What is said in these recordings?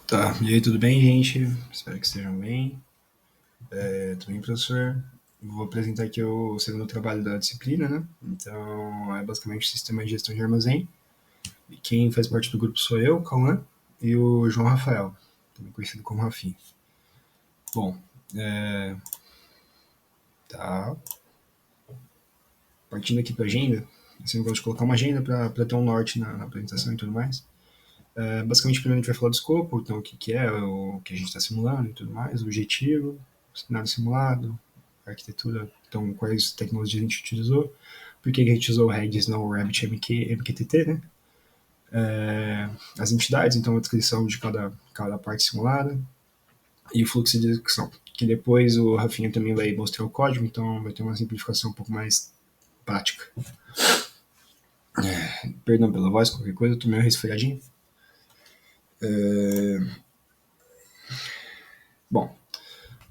Tá, e aí, tudo bem, gente? Espero que estejam bem. Tudo bem, professor? Vou apresentar aqui o segundo trabalho da disciplina, né? Então, é basicamente sistema de gestão de armazém. E quem faz parte do grupo sou eu, Cauã, e o João Rafael, também conhecido como Rafinha. Bom, tá. Partindo aqui para a agenda, eu sempre gosto de colocar uma agenda para ter um norte na apresentação e tudo mais. Basicamente, primeiro a gente vai falar do escopo, então o que é, o que a gente está simulando e tudo mais, o objetivo, o cenário simulado, a arquitetura, então quais tecnologias a gente utilizou, por que a gente usou o Redis, não o RabbitMQ, MQTT, né? As entidades, então a descrição de cada parte simulada e o fluxo de execução, que depois o Rafinha também vai mostrar o código, então vai ter uma simplificação um pouco mais prática. Perdão pela voz, qualquer coisa, eu tô meio resfriadinho. Bom,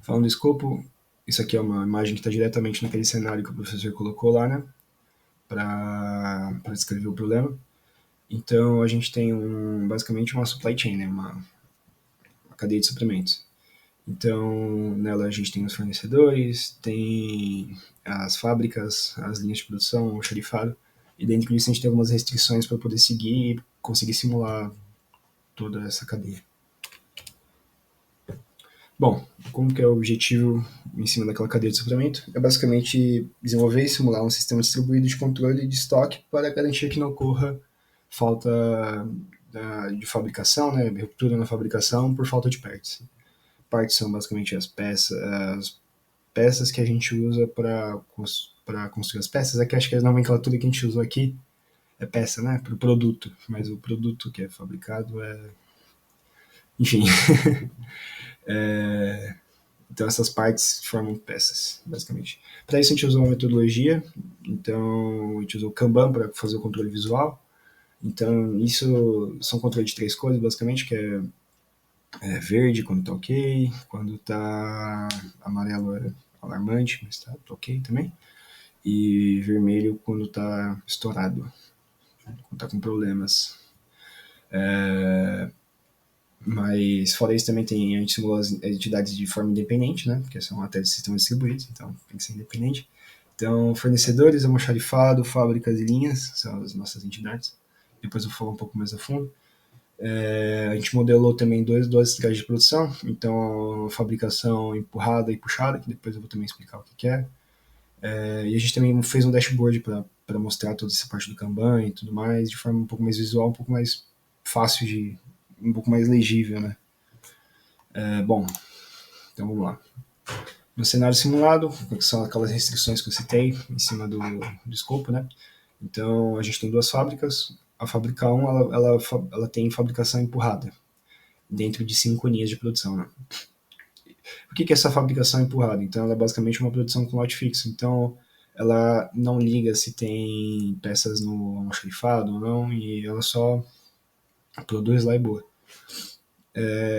falando do escopo, isso aqui é uma imagem que está diretamente naquele cenário que o professor colocou lá, né? Para descrever o problema. Então, a gente tem basicamente uma supply chain, né? Uma cadeia de suprimentos. Então, nela a gente tem os fornecedores, tem as fábricas, as linhas de produção, o xerifado. E dentro disso a gente tem algumas restrições para poder seguir e conseguir simular toda essa cadeia. Bom, como que é o objetivo em cima daquela cadeia de suprimento? É basicamente desenvolver e simular um sistema distribuído de controle de estoque para garantir que não ocorra falta de fabricação, né, ruptura na fabricação por falta de partes. Partes são basicamente as peças que a gente usa para construir as peças. Aqui acho que a nomenclatura que a gente usou aqui é peça, né, para o produto, mas o produto que é fabricado é... Enfim, então essas partes formam peças, basicamente. Para isso a gente usou uma metodologia, então a gente usou o Kanban para fazer o controle visual. Então isso são controle de três cores, basicamente, que é verde quando está ok, quando está amarelo é alarmante, mas está ok também, e vermelho quando está estourado, quando está com problemas. Mas fora isso também a gente simulou as entidades de forma independente, né? Porque são até de sistemas distribuídos, então tem que ser independente. Então, fornecedores, almoxarifado, fábricas e linhas são as nossas entidades. Depois eu vou falar um pouco mais a fundo. A gente modelou também duas estratégias de produção, então fabricação empurrada e puxada, que depois eu vou também explicar o que é. E a gente também fez um dashboard para mostrar toda essa parte do Kanban e tudo mais, de forma um pouco mais visual, um pouco mais fácil de... um pouco mais legível, né? Bom, então vamos lá. No cenário simulado, que são aquelas restrições que eu citei em cima do escopo, né? Então, a gente tem duas fábricas. A fábrica 1, ela tem fabricação empurrada, dentro de 5 linhas de produção, né? O que é essa fabricação empurrada? Então, ela é basicamente uma produção com lote fixo. Então, ela não liga se tem peças no almoxarifado ou não, e ela só produz lá e boa.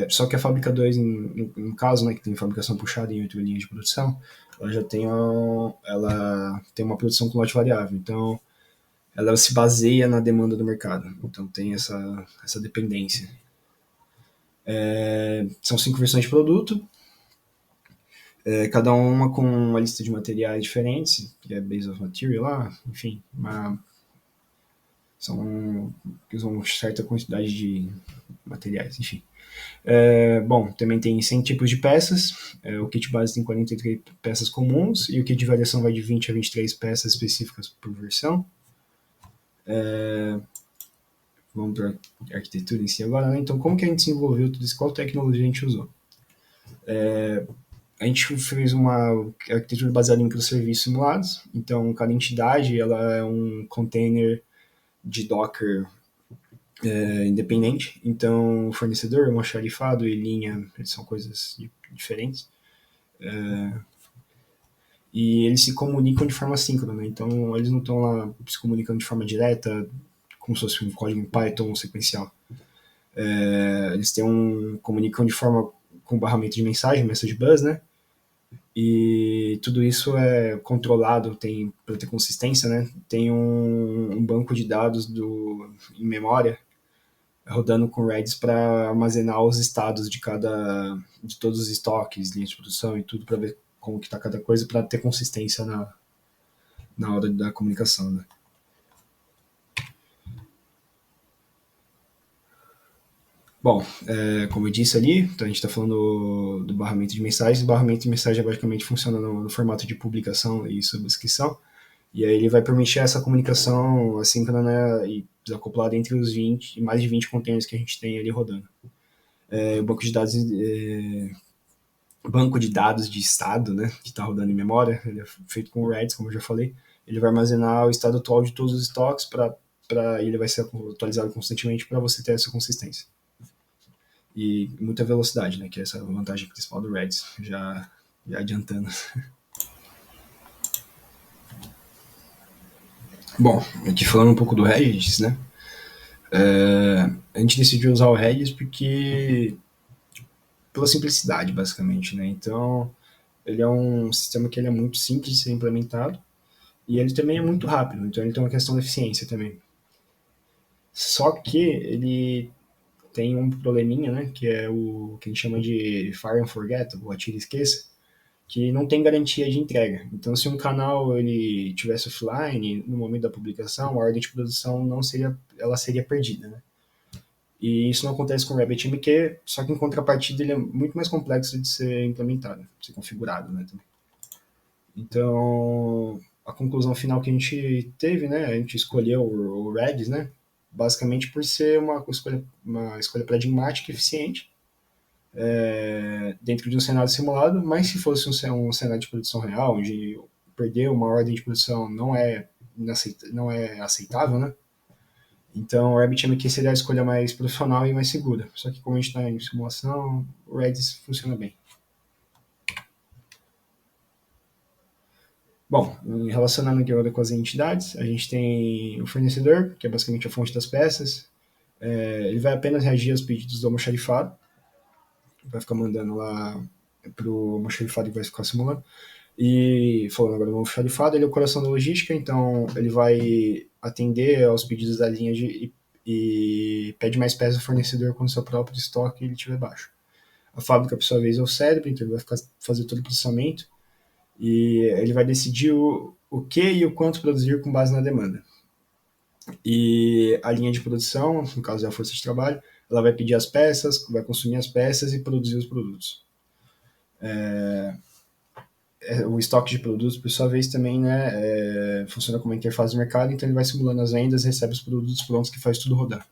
Só que a fábrica 2, no caso, né, que tem fabricação puxada em 8 linhas de produção, ela já tem ela tem uma produção com lote variável. Então, ela se baseia na demanda do mercado. Então, tem essa dependência. São 5 versões de produto, cada uma com uma lista de materiais diferentes, que é base of material lá, enfim, são uma certa quantidade de materiais, enfim. Bom, também tem 100 tipos de peças. O kit base tem 43 peças comuns e o kit de variação vai de 20 a 23 peças específicas por versão. Vamos para a arquitetura em si agora, né? Então, como que a gente desenvolveu tudo isso? Qual tecnologia a gente usou? A gente fez uma arquitetura baseada em microserviços simulados. Então, cada entidade ela é um container de Docker independente. Então, o fornecedor, almoxarifado e linha são coisas diferentes. E eles se comunicam de forma síncrona, né? Então eles não estão lá se comunicando de forma direta, como se fosse um código em Python sequencial. Eles comunicam de forma com barramento de mensagem, message bus, né? E tudo isso é controlado, tem para ter consistência, né? Tem um banco de dados em memória rodando com Redis para armazenar os estados de todos os estoques, linhas de produção e tudo para ver como que está cada coisa para ter consistência na hora da comunicação, né? Bom, como eu disse ali, então a gente está falando do barramento de mensagens. O barramento de mensagem basicamente funciona no formato de publicação e subscrição. E aí ele vai permitir essa comunicação assíncrona e desacoplada entre os 20 e mais de 20 containers que a gente tem ali rodando. O banco de dados de estado, né, que está rodando em memória, ele é feito com o Redis, como eu já falei. Ele vai armazenar o estado atual de todos os estoques ele vai ser atualizado constantemente para você ter essa consistência. E muita velocidade, né, que é essa vantagem principal do Redis, já adiantando. Bom, aqui falando um pouco do Redis, né, a gente decidiu usar o Redis pela simplicidade, basicamente, né, então ele é um sistema que ele é muito simples de ser implementado e ele também é muito rápido, então ele tem uma questão de eficiência também. Só que ele tem um probleminha, né, que é o que a gente chama de fire and forget, ou atira e esqueça, que não tem garantia de entrega. Então, se um canal ele tivesse offline no momento da publicação, a ordem de produção não seria, ela seria perdida, né? E isso não acontece com o RabbitMQ, só que em contrapartida ele é muito mais complexo de ser implementado, de ser configurado, né? Então, a conclusão final que a gente teve, né? A gente escolheu o Redis, né? Basicamente por ser uma escolha paradigmática e eficiente dentro de um cenário simulado, mas se fosse um cenário de produção real, onde perder uma ordem de produção não é aceitável, né? Então o RabbitMQ seria a escolha mais profissional e mais segura. Só que como a gente está em simulação, o Redis funciona bem. Bom, relacionando agora com as entidades, a gente tem o fornecedor, que é basicamente a fonte das peças. Ele vai apenas reagir aos pedidos do almoxarifado, vai ficar mandando lá para o almoxarifado que vai ficar simulando. E falando agora do almoxarifado, ele é o coração da logística, então ele vai atender aos pedidos da linha e pede mais peças ao fornecedor quando seu próprio estoque ele estiver baixo. A fábrica, por sua vez, é o cérebro, então ele vai fazer todo o processamento e ele vai decidir o que e o quanto produzir com base na demanda. E a linha de produção, no caso é a força de trabalho, ela vai pedir as peças, vai consumir as peças e produzir os produtos. O estoque de produtos, por sua vez, também funciona como interface de mercado, então ele vai simulando as vendas, recebe os produtos prontos que faz tudo rodar.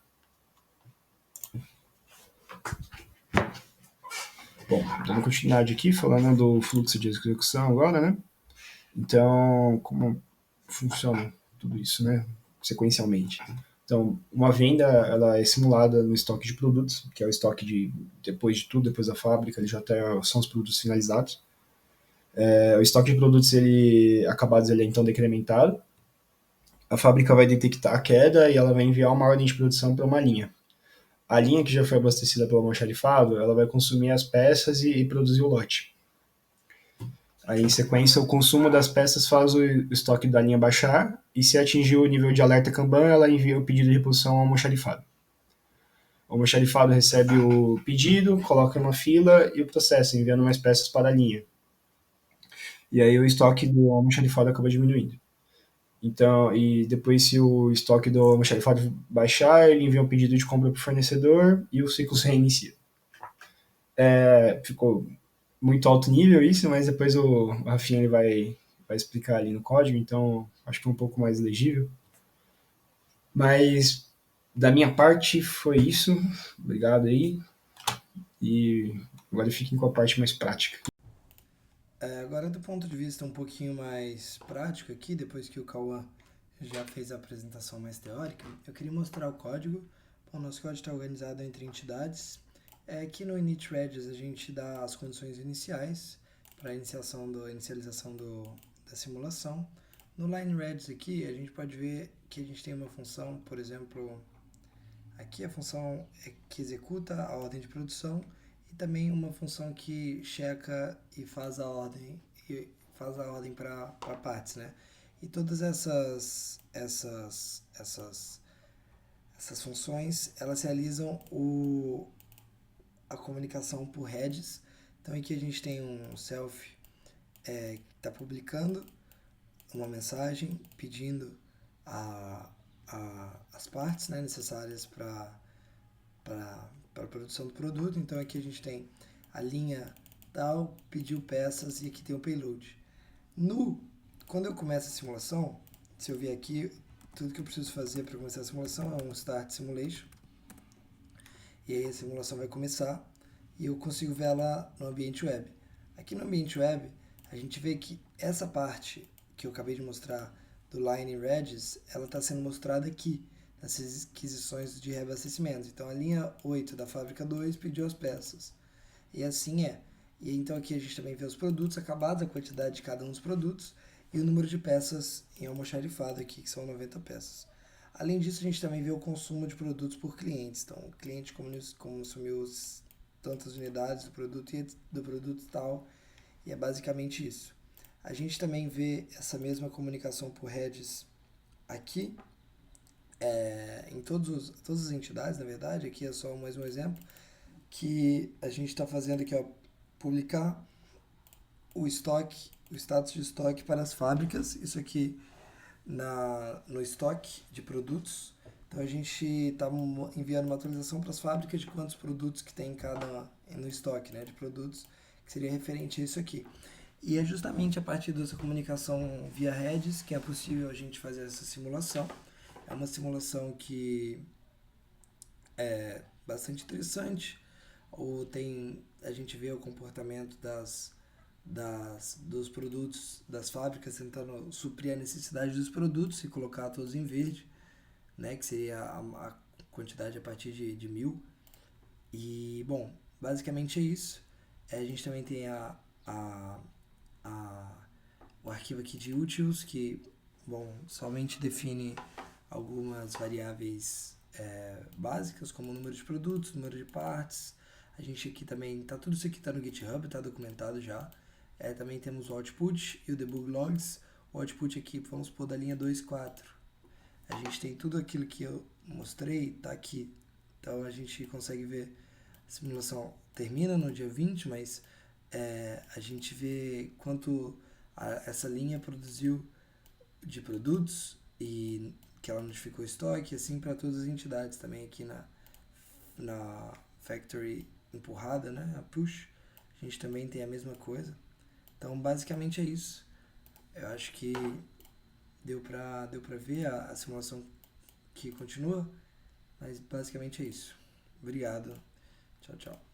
Bom, dando continuidade aqui, falando do fluxo de execução agora, né? Então, como funciona tudo isso, né? Sequencialmente. Então, uma venda, ela é simulada no estoque de produtos, que é o estoque depois de tudo, depois da fábrica, ele já são os produtos finalizados. O estoque de produtos acabados ele é então decrementado. A fábrica vai detectar a queda e ela vai enviar uma ordem de produção para uma linha. A linha que já foi abastecida pelo almoxarifado, ela vai consumir as peças e produzir o lote. Aí, em sequência, o consumo das peças faz o estoque da linha baixar e se atingir o nível de alerta Kanban, ela envia o pedido de reposição ao almoxarifado. O almoxarifado recebe o pedido, coloca uma fila e o processo, enviando mais peças para a linha. E aí o estoque do almoxarifado acaba diminuindo. Então, e depois se o estoque do almoxarifado baixar, ele envia um pedido de compra para o fornecedor e o ciclo se reinicia. Ficou muito alto nível isso, mas depois o Rafinha ele vai explicar ali no código, então acho que é um pouco mais legível. Mas da minha parte foi isso. Obrigado aí. E agora fiquem com a parte mais prática. Agora, do ponto de vista um pouquinho mais prático aqui, depois que o Cauã já fez a apresentação mais teórica, eu queria mostrar o código. Bom, nosso código está organizado entre entidades. Aqui no initRegis a gente dá as condições iniciais para a inicialização da simulação. No lineRegis aqui a gente pode ver que a gente tem uma função, por exemplo, aqui a função que executa a ordem de produção e também uma função que checa e faz a ordem para partes, né? E todas essas Essas funções, elas realizam a comunicação por heads. Então aqui a gente tem um self que está publicando uma mensagem pedindo as partes, né, necessárias para a produção do produto. Então aqui a gente tem a linha tal, pediu peças e aqui tem o payload. Quando eu começo a simulação, se eu vier aqui, tudo que eu preciso fazer para começar a simulação é um Start Simulation. E aí a simulação vai começar e eu consigo ver ela no ambiente web. Aqui no ambiente web, a gente vê que essa parte que eu acabei de mostrar do Line Regis, ela está sendo mostrada aqui, nessas aquisições de reabastecimento. Então a linha 8 da fábrica 2 pediu as peças. E assim é. E então aqui a gente também vê os produtos acabados, a quantidade de cada um dos produtos e o número de peças em almoxarifado aqui, que são 90 peças. Além disso, a gente também vê o consumo de produtos por clientes. Então, o cliente consumiu tantas unidades do produto e do produto tal, e é basicamente isso. A gente também vê essa mesma comunicação por heads aqui, em todas as entidades, na verdade. Aqui é só mais um exemplo, que a gente está fazendo aqui, ó, publicar o estoque, o status de estoque para as fábricas, isso aqui no estoque de produtos. Então a gente está enviando uma atualização para as fábricas de quantos produtos que tem no estoque, né, de produtos, que seria referente a isso aqui. E é justamente a partir dessa comunicação via redes que é possível a gente fazer essa simulação. É uma simulação que é bastante interessante. A gente vê o comportamento dos produtos das fábricas tentando suprir a necessidade dos produtos e colocar todos em verde, né, que seria a quantidade a partir de 1000. E, bom, basicamente é isso. A gente também tem o arquivo aqui de utils, que, bom, somente define algumas variáveis básicas, como o número de produtos, número de partes. A gente aqui também, tudo isso aqui está no GitHub, está documentado já. Também temos o output e o debug logs. O output aqui, vamos pôr da linha 2.4. A gente tem tudo aquilo que eu mostrei, tá aqui. Então a gente consegue ver, a simulação termina no dia 20, mas a gente vê quanto essa linha produziu de produtos e que ela notificou o estoque, assim para todas as entidades também aqui na factory empurrada, né, a push. A gente também tem a mesma coisa. Então, basicamente é isso. Eu acho que deu pra ver a simulação que continua, mas basicamente é isso. Obrigado. Tchau, tchau.